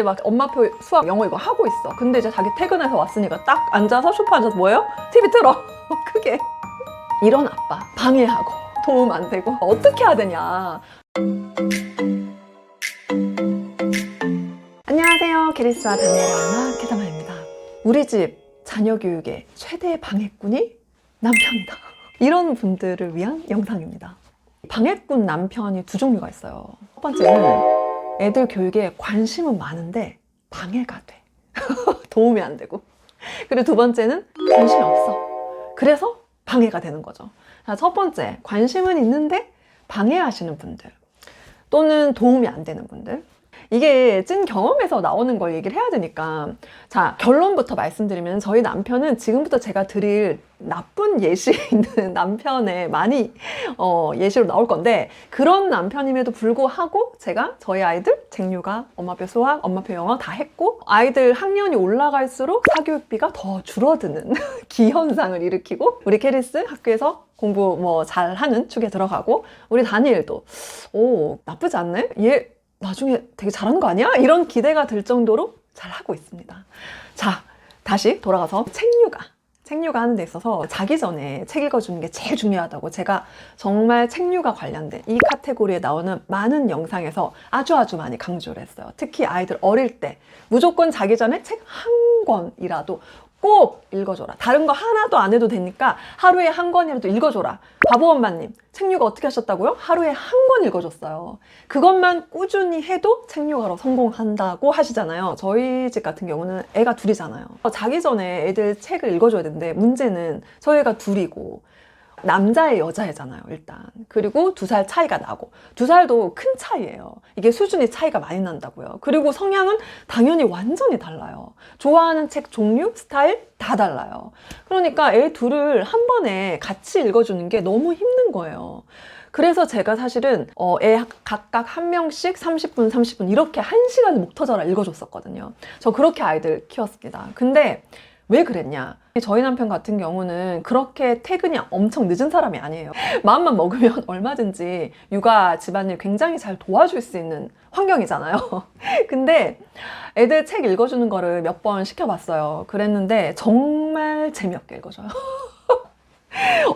막 엄마표 수학 영어 이거 하고 있어. 근데 이제 자기 퇴근해서 왔으니까 딱 앉아서 소파 앉아서 뭐예요? TV 틀어. 크게. 이런 아빠 방해하고 도움 안 되고 어떻게 해야 되냐. 안녕하세요, 게리스와 다니엘의 엄마 캐다마입니다. 우리 집 자녀 교육의 최대 방해꾼이 남편이다. 이런 분들을 위한 영상입니다. 방해꾼 남편이 두 종류가 있어요. 첫 번째는 애들 교육에 관심은 많은데 방해가 돼. 도움이 안 되고. 그리고 두 번째는 관심이 없어. 그래서 방해가 되는 거죠. 자, 첫 번째, 관심은 있는데 방해하시는 분들 또는 도움이 안 되는 분들. 이게 찐 경험에서 나오는 걸 얘기를 해야 되니까, 자, 결론부터 말씀드리면 저희 남편은 지금부터 제가 드릴 나쁜 예시 있는 남편에 많이 예시로 나올 건데, 그런 남편임에도 불구하고 제가 저희 아이들 쟁류가 엄마표 수학, 엄마표 영어 다 했고, 아이들 학년이 올라갈수록 사교육비가 더 줄어드는 기현상을 일으키고, 우리 캐리스 학교에서 공부 뭐 잘하는 축에 들어가고, 우리 다니엘도 나쁘지 않네? 얘 나중에 되게 잘하는 거 아니야? 이런 기대가 들 정도로 잘하고 있습니다. 자, 다시 돌아가서 책육아 하는 데 있어서 자기 전에 책 읽어주는 게 제일 중요하다고 제가 정말 책육아 관련된 이 카테고리에 나오는 많은 영상에서 아주 많이 강조를 했어요. 특히 아이들 어릴 때 무조건 자기 전에 책 한 권이라도 꼭 읽어줘라. 다른 거 하나도 안 해도 되니까 하루에 한 권이라도 읽어줘라. 바보 엄마님, 책육아 어떻게 하셨다고요? 하루에 한 권 읽어줬어요. 그것만 꾸준히 해도 책육아로 성공한다고 하시잖아요. 저희 집 같은 경우는 애가 둘이잖아요. 자기 전에 애들 책을 읽어줘야 되는데, 문제는 저희가 둘이고 남자애 여자애잖아요, 일단. 그리고 2살 차이가 나고, 2살도 큰 차이예요. 이게 수준이 차이가 많이 난다고요. 그리고 성향은 당연히 완전히 달라요. 좋아하는 책 종류, 스타일 다 달라요. 그러니까 애 둘을 한 번에 같이 읽어주는 게 너무 힘든 거예요. 그래서 제가 사실은 애 각각 한 명씩 30분 이렇게 1시간을 목 터져라 읽어줬었거든요. 저 그렇게 아이들 키웠습니다. 근데 왜 그랬냐? 저희 남편 같은 경우는 그렇게 퇴근이 엄청 늦은 사람이 아니에요. 마음만 먹으면 얼마든지 육아 집안일 굉장히 잘 도와줄 수 있는 환경이잖아요. 근데 애들 책 읽어주는 거를 몇 번 시켜봤어요. 그랬는데 정말 재미없게 읽어줘요.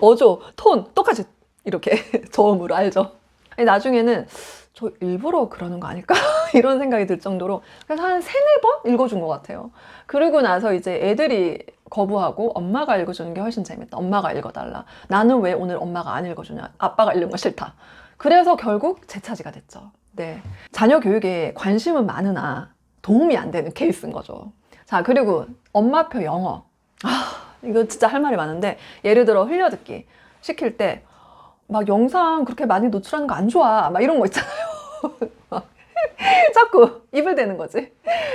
어조, 톤 똑같이 이렇게 저음으로, 알죠? 나중에는 저 일부러 그러는 거 아닐까? 이런 생각이 들 정도로 그래서 한 3-4번 읽어준 것 같아요. 그리고 나서 이제 애들이 거부하고 엄마가 읽어주는 게 훨씬 재밌다. 엄마가 읽어달라. 나는 왜 오늘 엄마가 안 읽어주냐. 아빠가 읽는 거 싫다. 그래서 결국 제 차지가 됐죠. 네, 자녀 교육에 관심은 많으나 도움이 안 되는 케이스인 거죠. 자, 그리고 엄마표 영어. 이거 진짜 할 말이 많은데, 예를 들어 흘려듣기 시킬 때 막 영상 그렇게 많이 노출하는 거 안 좋아. 막 이런 거 있잖아요. 자꾸 입을 대는 거지.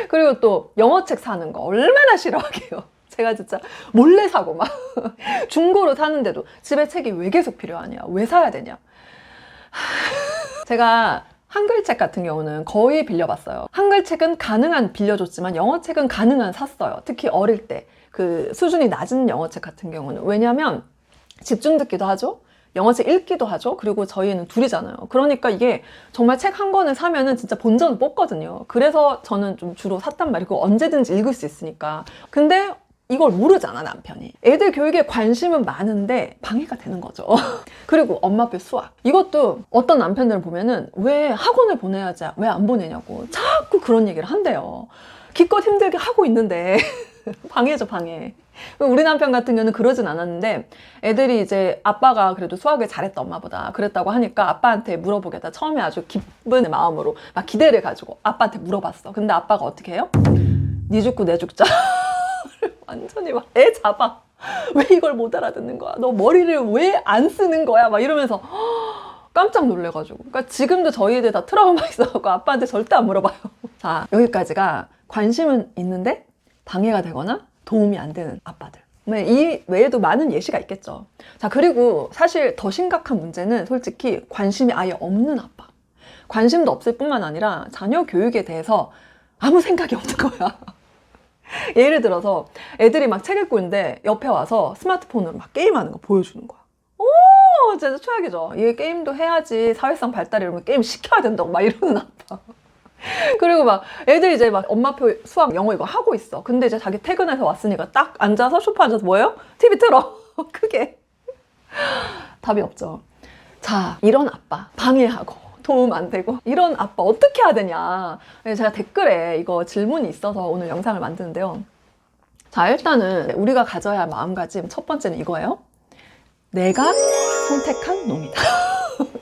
그리고 또 영어책 사는 거 얼마나 싫어하게요. 제가 진짜 몰래 사고 막 중고로 사는데도 집에 책이 왜 계속 필요하냐, 왜 사야 되냐. 제가 한글책 같은 경우는 거의 빌려봤어요. 한글책은 가능한 빌려줬지만 영어책은 가능한 샀어요. 특히 어릴 때 그 수준이 낮은 영어책 같은 경우는. 왜냐면 집중 듣기도 하죠, 영어책 읽기도 하죠. 그리고 저희는 둘이잖아요. 그러니까 이게 정말 책 한 권을 사면은 진짜 본전을 뽑거든요. 그래서 저는 좀 주로 샀단 말이고, 언제든지 읽을 수 있으니까. 근데 이걸 모르잖아, 남편이. 애들 교육에 관심은 많은데 방해가 되는 거죠. 그리고 엄마표 수학. 이것도 어떤 남편들을 보면은 왜 학원을 보내야지 왜 안 보내냐고 자꾸 그런 얘기를 한대요. 기껏 힘들게 하고 있는데 방해죠, 방해. 우리 남편 같은 경우는 그러진 않았는데, 애들이 이제 아빠가 그래도 수학을 잘했다, 엄마보다 그랬다고 하니까 아빠한테 물어보겠다. 처음에 아주 기쁜 마음으로 막 기대를 가지고 아빠한테 물어봤어. 근데 아빠가 어떻게 해요? 니 죽고 내 죽자. 완전히 막 애 잡아. 왜 이걸 못 알아듣는 거야? 너 머리를 왜 안 쓰는 거야? 막 이러면서 깜짝 놀래가지고. 그러니까 지금도 저희 애들 다 트라우마 있어갖고 아빠한테 절대 안 물어봐요. 자, 여기까지가 관심은 있는데 방해가 되거나 도움이 안 되는 아빠들. 이 외에도 많은 예시가 있겠죠. 자, 그리고 사실 더 심각한 문제는 솔직히 관심이 아예 없는 아빠. 관심도 없을 뿐만 아니라 자녀 교육에 대해서 아무 생각이 없는 거야. 예를 들어서 애들이 막 책 읽고 있는데 옆에 와서 스마트폰으로 막 게임하는 거 보여주는 거야. 오, 진짜 최악이죠. 얘 게임도 해야지 사회성 발달이, 이러면 게임 시켜야 된다고 막 이러는 아빠. 그리고 막 애들이 이제 막 엄마표 수학 영어 이거 하고 있어. 근데 이제 자기 퇴근해서 왔으니까 딱 앉아서 소파 앉아서 뭐예요? TV 틀어. 크게. 답이 없죠. 자, 이런 아빠 방해하고 도움 안 되고 이런 아빠 어떻게 해야 되냐. 제가 댓글에 이거 질문이 있어서 오늘 영상을 만드는데요. 자, 일단은 우리가 가져야 할 마음가짐 첫 번째는 이거예요. 내가 선택한 놈이다.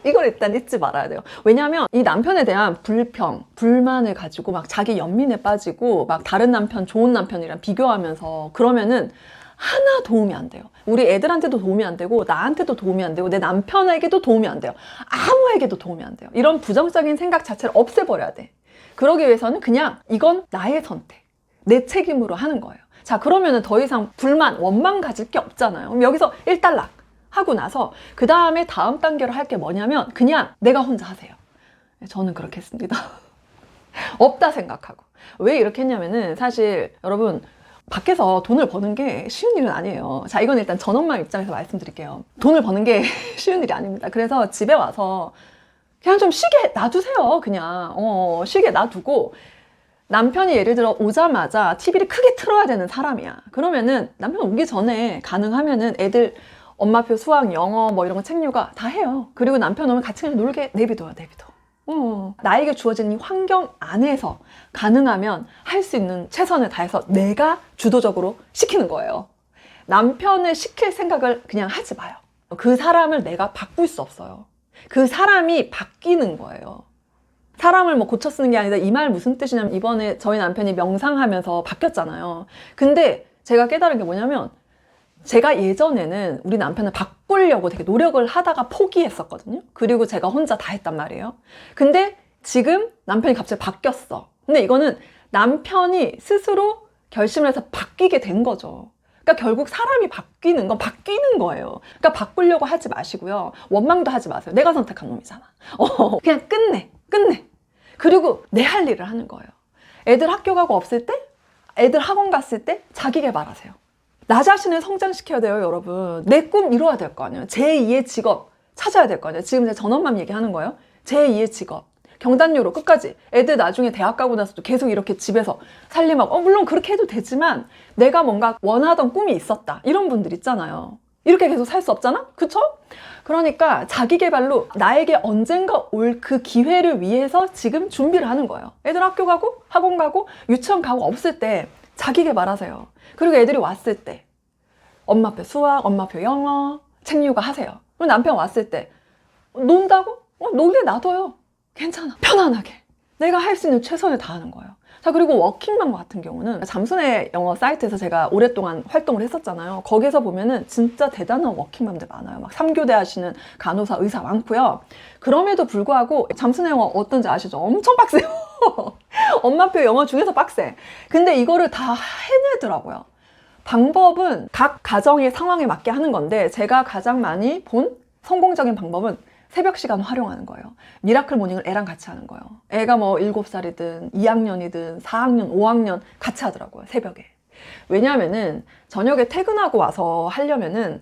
이걸 일단 잊지 말아야 돼요. 왜냐하면 이 남편에 대한 불평, 불만을 가지고 막 자기 연민에 빠지고 막 다른 남편, 좋은 남편이랑 비교하면서 그러면은 하나 도움이 안 돼요. 우리 애들한테도 도움이 안 되고 나한테도 도움이 안 되고 내 남편에게도 도움이 안 돼요. 아무에게도 도움이 안 돼요. 이런 부정적인 생각 자체를 없애버려야 돼. 그러기 위해서는 그냥 이건 나의 선택, 내 책임으로 하는 거예요. 자, 그러면은 더 이상 불만, 원망 가질 게 없잖아요. 그럼 여기서 일단락 하고 나서 그 다음에 다음 단계로 할 게 뭐냐면 그냥 내가 혼자 하세요. 저는 그렇게 했습니다. 없다 생각하고. 왜 이렇게 했냐면은 사실 여러분 밖에서 돈을 버는 게 쉬운 일은 아니에요. 자, 이건 일단 전엄마 입장에서 말씀드릴게요. 돈을 버는 게 쉬운 일이 아닙니다. 그래서 집에 와서 그냥 좀 쉬게 놔두세요. 그냥 쉬게 놔두고 남편이 예를 들어 오자마자 TV를 크게 틀어야 되는 사람이야. 그러면은 남편 오기 전에 가능하면은 애들 엄마표 수학, 영어 뭐 이런 거 책류가 다 해요. 그리고 남편 오면 같이 그냥 놀게 내비둬요. 나에게 주어진 이 환경 안에서 가능하면 할 수 있는 최선을 다해서 내가 주도적으로 시키는 거예요. 남편을 시킬 생각을 그냥 하지 마요. 그 사람을 내가 바꿀 수 없어요. 그 사람이 바뀌는 거예요. 사람을 뭐 고쳐 쓰는 게 아니라 이 말 무슨 뜻이냐면 이번에 저희 남편이 명상하면서 바뀌었잖아요. 근데 제가 깨달은 게 뭐냐면 제가 예전에는 우리 남편을 바꾸려고 되게 노력을 하다가 포기했었거든요. 그리고 제가 혼자 다 했단 말이에요. 근데 지금 남편이 갑자기 바뀌었어. 근데 이거는 남편이 스스로 결심을 해서 바뀌게 된 거죠. 그러니까 결국 사람이 바뀌는 건 바뀌는 거예요. 그러니까 바꾸려고 하지 마시고요. 원망도 하지 마세요. 내가 선택한 놈이잖아. 그냥 끝내. 그리고 내 할 일을 하는 거예요. 애들 학교 가고 없을 때, 애들 학원 갔을 때 자기 개발하세요. 나 자신을 성장시켜야 돼요, 여러분. 내 꿈 이뤄야 될 거 아니에요. 제2의 직업 찾아야 될 거 아니에요. 지금 제 전업맘 얘기하는 거예요. 제2의 직업. 경단료로 끝까지. 애들 나중에 대학 가고 나서도 계속 이렇게 집에서 살림하고, 물론 그렇게 해도 되지만 내가 뭔가 원하던 꿈이 있었다. 이런 분들 있잖아요. 이렇게 계속 살 수 없잖아? 그쵸? 그러니까 자기 개발로 나에게 언젠가 올 그 기회를 위해서 지금 준비를 하는 거예요. 애들 학교 가고, 학원 가고, 유치원 가고 없을 때 자기 개발하세요. 그리고 애들이 왔을 때 엄마표 수학, 엄마표 영어, 책류가 하세요. 그리고 남편 왔을 때 논다고? 놀게 놔둬요. 괜찮아. 편안하게. 내가 할 수 있는 최선을 다하는 거예요. 자, 그리고 워킹맘 같은 경우는 잠순의 영어 사이트에서 제가 오랫동안 활동을 했었잖아요. 거기서 보면은 진짜 대단한 워킹맘들 많아요. 막 3교대 하시는 간호사, 의사 많고요. 그럼에도 불구하고 잠순의 영어 어떤지 아시죠? 엄청 빡세요. 엄마표 영어 중에서 빡세. 근데 이거를 다 해내더라고요. 방법은 각 가정의 상황에 맞게 하는 건데 제가 가장 많이 본 성공적인 방법은 새벽 시간 활용하는 거예요. 미라클 모닝을 애랑 같이 하는 거예요. 애가 뭐 7살이든 2학년이든 4학년, 5학년 같이 하더라고요. 새벽에. 왜냐하면은 저녁에 퇴근하고 와서 하려면은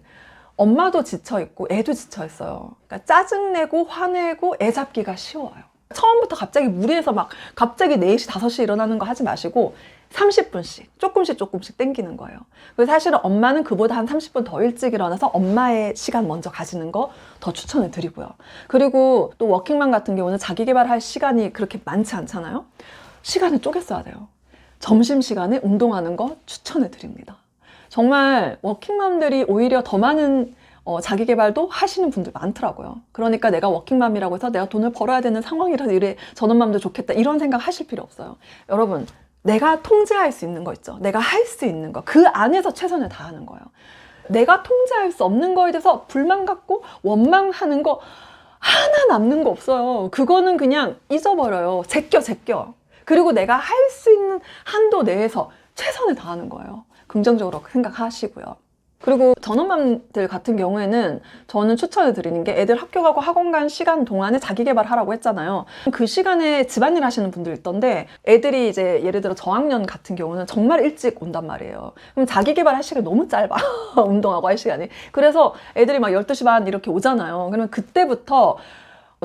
엄마도 지쳐있고 애도 지쳐있어요. 그러니까 짜증내고 화내고 애 잡기가 쉬워요. 처음부터 갑자기 무리해서 막 갑자기 4시, 5시 일어나는 거 하지 마시고 30분씩 조금씩 땡기는 거예요. 그래서 사실은 엄마는 그보다 한 30분 더 일찍 일어나서 엄마의 시간 먼저 가지는 거 더 추천을 드리고요. 그리고 또 워킹맘 같은 경우는 자기 개발할 시간이 그렇게 많지 않잖아요. 시간을 쪼개 써야 돼요. 점심시간에 운동하는 거 추천을 드립니다. 정말 워킹맘들이 오히려 더 많은 자기 개발도 하시는 분들 많더라고요. 그러니까 내가 워킹맘이라고 해서 내가 돈을 벌어야 되는 상황이라서 이래 전업맘도 좋겠다 이런 생각 하실 필요 없어요. 여러분, 내가 통제할 수 있는 거 있죠. 내가 할 수 있는 거. 그 안에서 최선을 다하는 거예요. 내가 통제할 수 없는 거에 대해서 불만 갖고 원망하는 거 하나 남는 거 없어요. 그거는 그냥 잊어버려요. 제껴. 그리고 내가 할 수 있는 한도 내에서 최선을 다하는 거예요. 긍정적으로 생각하시고요. 그리고 전업맘들 같은 경우에는 저는 추천을 드리는 게 애들 학교 가고 학원 간 시간 동안에 자기 개발하라고 했잖아요. 그 시간에 집안일 하시는 분들 있던데 애들이 이제 예를 들어 저학년 같은 경우는 정말 일찍 온단 말이에요. 그럼 자기 개발할 시간이 너무 짧아. 운동하고 할 시간이. 그래서 애들이 막 12시 반 이렇게 오잖아요. 그러면 그때부터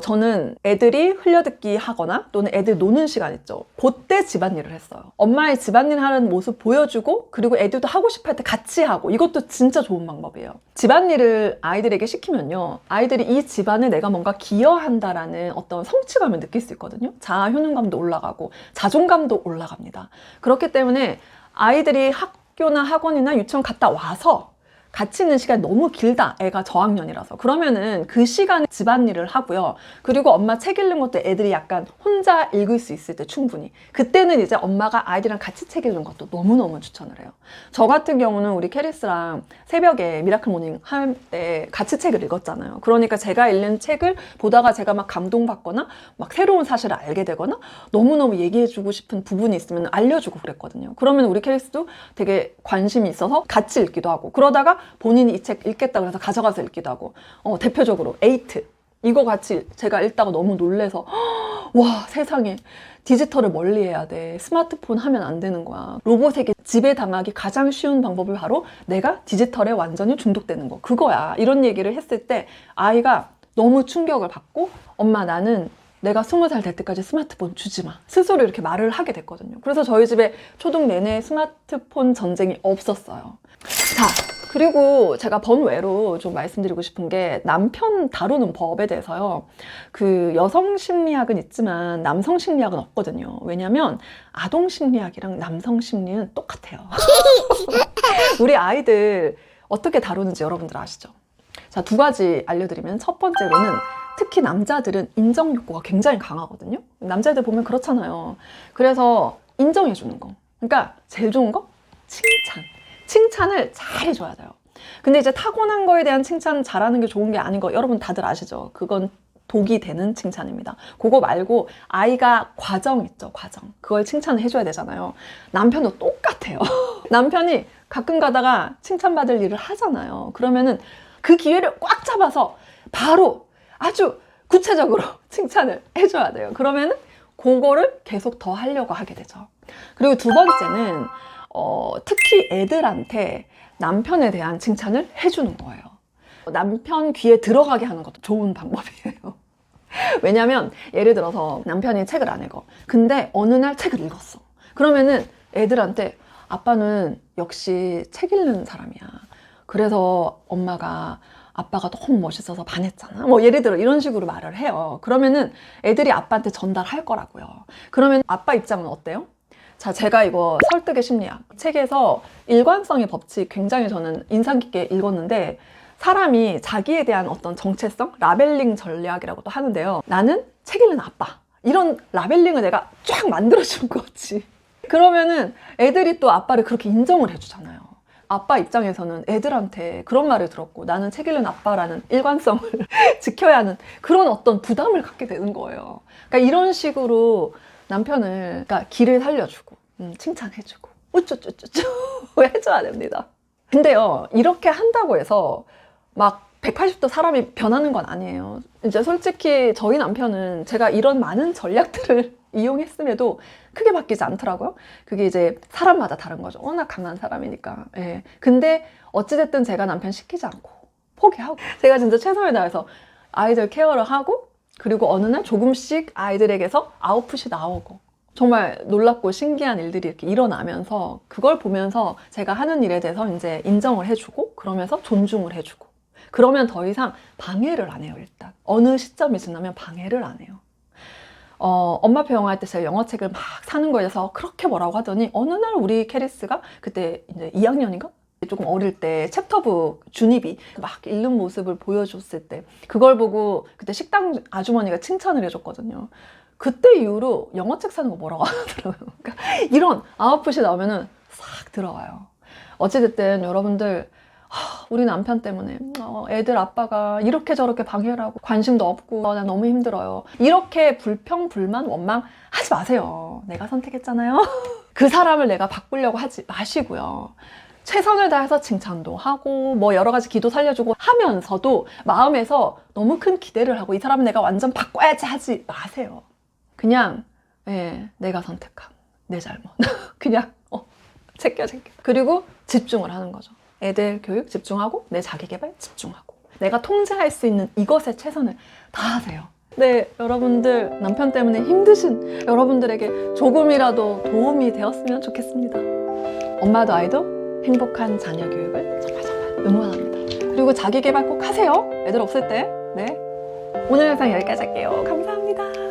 저는 애들이 흘려듣기 하거나 또는 애들 노는 시간 있죠. 그때 집안일을 했어요. 엄마의 집안일 하는 모습 보여주고 그리고 애들도 하고 싶어 할 때 같이 하고 이것도 진짜 좋은 방법이에요. 집안일을 아이들에게 시키면요. 아이들이 이 집안에 내가 뭔가 기여한다라는 어떤 성취감을 느낄 수 있거든요. 자아 효능감도 올라가고 자존감도 올라갑니다. 그렇기 때문에 아이들이 학교나 학원이나 유치원 갔다 와서 같이 있는 시간이 너무 길다. 애가 저학년이라서. 그러면은 그 시간에 집안일을 하고요. 그리고 엄마 책 읽는 것도 애들이 약간 혼자 읽을 수 있을 때 충분히. 그때는 이제 엄마가 아이들이랑 같이 책 읽는 것도 너무너무 추천을 해요. 저 같은 경우는 우리 캐리스랑 새벽에 미라클 모닝 할 때 같이 책을 읽었잖아요. 그러니까 제가 읽는 책을 보다가 제가 막 감동받거나 막 새로운 사실을 알게 되거나 너무너무 얘기해주고 싶은 부분이 있으면 알려주고 그랬거든요. 그러면 우리 캐리스도 되게 관심이 있어서 같이 읽기도 하고 그러다가 본인이 이 책 읽겠다고 해서 가져가서 읽기도 하고 대표적으로 에이트 이거 같이 제가 읽다가 너무 놀래서 와 세상에 디지털을 멀리해야 돼. 스마트폰 하면 안 되는 거야. 로봇에게 지배당하기 가장 쉬운 방법이 바로 내가 디지털에 완전히 중독되는 거 그거야. 이런 얘기를 했을 때 아이가 너무 충격을 받고 엄마 나는 내가 20살 될 때까지 스마트폰 주지 마. 스스로 이렇게 말을 하게 됐거든요. 그래서 저희 집에 초등 내내 스마트폰 전쟁이 없었어요. 자, 그리고 제가 번외로 좀 말씀드리고 싶은 게 남편 다루는 법에 대해서요. 그 여성 심리학은 있지만 남성 심리학은 없거든요. 왜냐면 아동 심리학이랑 남성 심리는 똑같아요. 우리 아이들 어떻게 다루는지 여러분들 아시죠? 자, 2가지 알려드리면 첫 번째로는 특히 남자들은 인정 욕구가 굉장히 강하거든요. 남자들 보면 그렇잖아요. 그래서 인정해주는 거. 그러니까 제일 좋은 거? 칭찬. 칭찬을 잘 해줘야 돼요. 근데 이제 타고난 거에 대한 칭찬 잘하는 게 좋은 게 아닌 거 여러분 다들 아시죠? 그건 독이 되는 칭찬입니다. 그거 말고 아이가 과정 있죠, 과정. 그걸 칭찬을 해줘야 되잖아요. 남편도 똑같아요. 남편이 가끔 가다가 칭찬받을 일을 하잖아요. 그러면은 그 기회를 꽉 잡아서 바로 아주 구체적으로 칭찬을 해줘야 돼요. 그러면은 그거를 계속 더 하려고 하게 되죠. 그리고 2번째는 특히 애들한테 남편에 대한 칭찬을 해주는 거예요. 남편 귀에 들어가게 하는 것도 좋은 방법이에요. 왜냐면 예를 들어서 남편이 책을 안 읽어. 근데 어느 날 책을 읽었어. 그러면은 애들한테 아빠는 역시 책 읽는 사람이야. 그래서 엄마가 아빠가 너무 멋있어서 반했잖아. 뭐 예를 들어 이런 식으로 말을 해요. 그러면은 애들이 아빠한테 전달할 거라고요. 그러면 아빠 입장은 어때요? 자, 제가 이거 설득의 심리학 책에서 일관성의 법칙 굉장히 저는 인상 깊게 읽었는데 사람이 자기에 대한 어떤 정체성, 라벨링 전략이라고도 하는데요. 나는 책 읽는 아빠. 이런 라벨링을 내가 쫙 만들어준 거지. 그러면은 애들이 또 아빠를 그렇게 인정을 해주잖아요. 아빠 입장에서는 애들한테 그런 말을 들었고 나는 책 읽는 아빠라는 일관성을 지켜야 하는 그런 어떤 부담을 갖게 되는 거예요. 그러니까 이런 식으로 남편을 그러니까 기를 살려주고 칭찬해주고 우쭈쭈쭈쭈 해줘야 됩니다. 근데요 이렇게 한다고 해서 막 180도 사람이 변하는 건 아니에요. 이제 솔직히 저희 남편은 제가 이런 많은 전략들을 이용했음에도 크게 바뀌지 않더라고요. 그게 이제 사람마다 다른 거죠. 워낙 강한 사람이니까. 예. 근데 어찌됐든 제가 남편 시키지 않고 포기하고 제가 진짜 최선을 다해서 아이들 케어를 하고 그리고 어느 날 조금씩 아이들에게서 아웃풋이 나오고 정말 놀랍고 신기한 일들이 이렇게 일어나면서 그걸 보면서 제가 하는 일에 대해서 이제 인정을 해주고 그러면서 존중을 해주고 그러면 더 이상 방해를 안 해요. 일단 어느 시점이 지나면 방해를 안 해요. 엄마표 영어 할 때 제가 영어책을 막 사는 거에서 그렇게 뭐라고 하더니 어느 날 우리 캐리스가 그때 이제 2학년인가? 조금 어릴 때 챕터북 준입이 막 읽는 모습을 보여줬을 때 그걸 보고 그때 식당 아주머니가 칭찬을 해줬거든요. 그때 이후로 영어책 사는 거 뭐라고 하더라고요. 그러니까 이런 아웃풋이 나오면은 싹 들어와요. 어찌됐든 여러분들 우리 남편 때문에 애들 아빠가 이렇게 저렇게 방해를 하고 관심도 없고 나 너무 힘들어요. 이렇게 불평, 불만, 원망 하지 마세요. 내가 선택했잖아요. 그 사람을 내가 바꾸려고 하지 마시고요. 최선을 다해서 칭찬도 하고 뭐 여러 가지 기도 살려주고 하면서도 마음에서 너무 큰 기대를 하고 이 사람은 내가 완전 바꿔야지 하지 마세요. 그냥 내가 선택한 내 잘못. 그냥 제껴. 그리고 집중을 하는 거죠. 애들 교육 집중하고 내 자기 개발 집중하고 내가 통제할 수 있는 이것에 최선을 다하세요. 네, 여러분들 남편 때문에 힘드신 여러분들에게 조금이라도 도움이 되었으면 좋겠습니다. 엄마도 아이도 행복한 자녀 교육을 정말 응원합니다. 그리고 자기 개발 꼭 하세요. 애들 없을 때. 네. 오늘 영상 여기까지 할게요. 감사합니다.